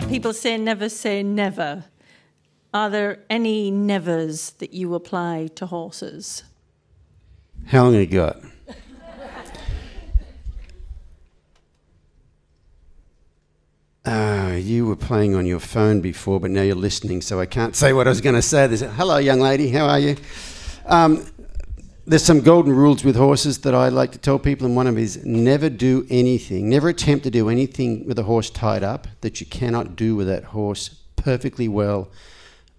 People say never. Are there any nevers that you apply to horses? How long have you got? You were playing on your phone before, but now you're listening, so I can't say what I was going to say. Hello, young lady, how are you? There's some golden rules with horses that I like to tell people, and one of them is never do anything, never attempt to do anything with a horse tied up that you cannot do with that horse perfectly well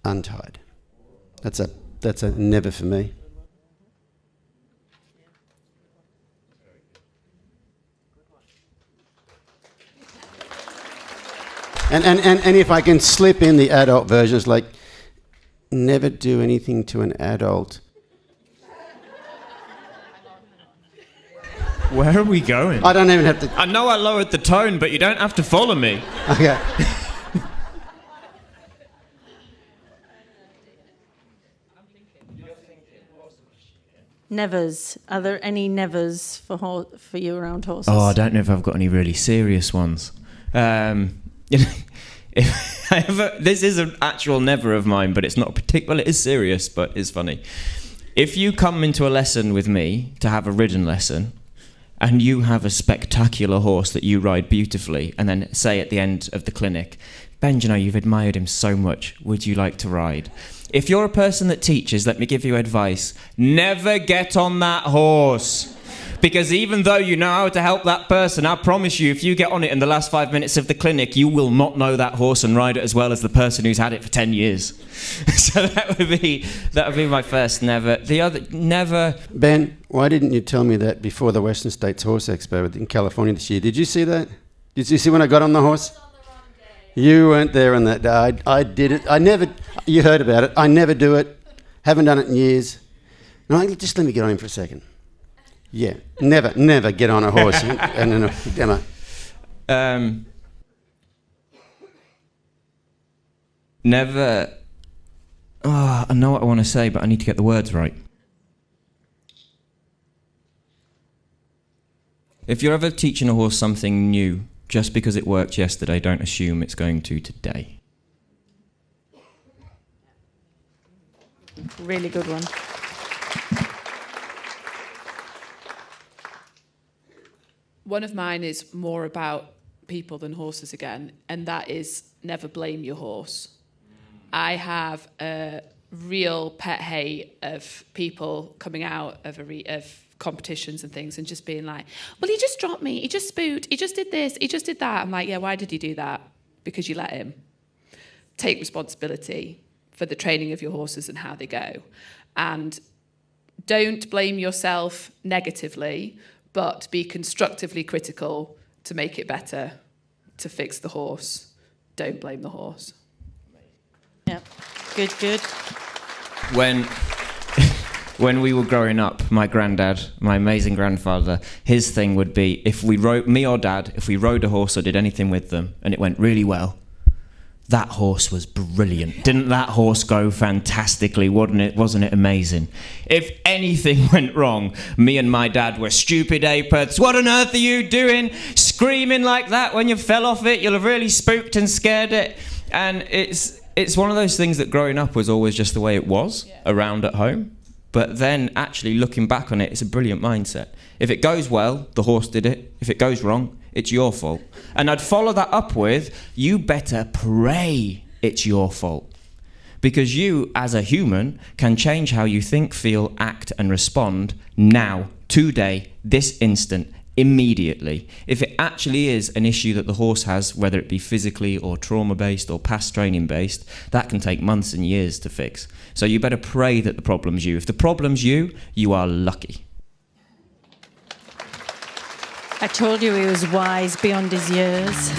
untied. That's a never for me. And if I can slip in the adult versions, like never do anything to an adult. Where are we going? I don't even have to... I know I lowered the tone, but you don't have to follow me. Okay. Nevers. Are there any nevers for you around horses? Oh, I don't know if I've got any really serious ones. If I ever, this is an actual never of mine, but it's not well, it is serious, but it's funny. If you come into a lesson with me to have a ridden lesson, and you have a spectacular horse that you ride beautifully, and then say at the end of the clinic, Ben, you know, you've admired him so much, would you like to ride? If you're a person that teaches, let me give you advice, never get on that horse. Because even though you know how to help that person, I promise you, if you get on it in the last 5 minutes of the clinic, you will not know that horse and ride it as well as the person who's had it for 10 years. So that would be my first never. The other, never... Ben, why didn't you tell me that before the Western States Horse Expo in California this year? Did you see that? Did you see when I got on the horse? You weren't there on that day. I did it. I never... You heard about it. I never do it. Haven't done it in years. No, just let me get on him for a second. Yeah, never get on a horse and in a demo. Never... Oh, I know what I want to say, but I need to get the words right. If you're ever teaching a horse something new, just because it worked yesterday, don't assume it's going to today. Really good one. One of mine is more about people than horses again, and that is never blame your horse. I have a real pet hate of people coming out of competitions and things and just being like, well, he just dropped me, he just spooked, he just did this, he just did that. I'm like, yeah, why did he do that? Because you let him. Take responsibility for the training of your horses and how they go. And don't blame yourself negatively, but be constructively critical to make it better, to fix the horse. Don't blame the horse. Yep, good. When we were growing up, my granddad, my amazing grandfather, his thing would be, if we rode a horse or did anything with them, and it went really well, that horse was brilliant. Didn't that horse go fantastically? Wasn't it amazing? If anything went wrong, me and my dad were stupid apers. What on earth are you doing? Screaming like that when you fell off it. You'll have really spooked and scared it. And it's one of those things that growing up was always just the way it was around at home. But then actually looking back on it, it's a brilliant mindset. If it goes well, the horse did it. If it goes wrong, it's your fault. And I'd follow that up with, you better pray it's your fault. Because you, as a human, can change how you think, feel, act, and respond now, today, this instant, immediately. If it actually is an issue that the horse has, whether it be physically or trauma-based or past training-based, that can take months and years to fix. So you better pray that the problem's you. If the problem's you, you are lucky. I told you he was wise beyond his years.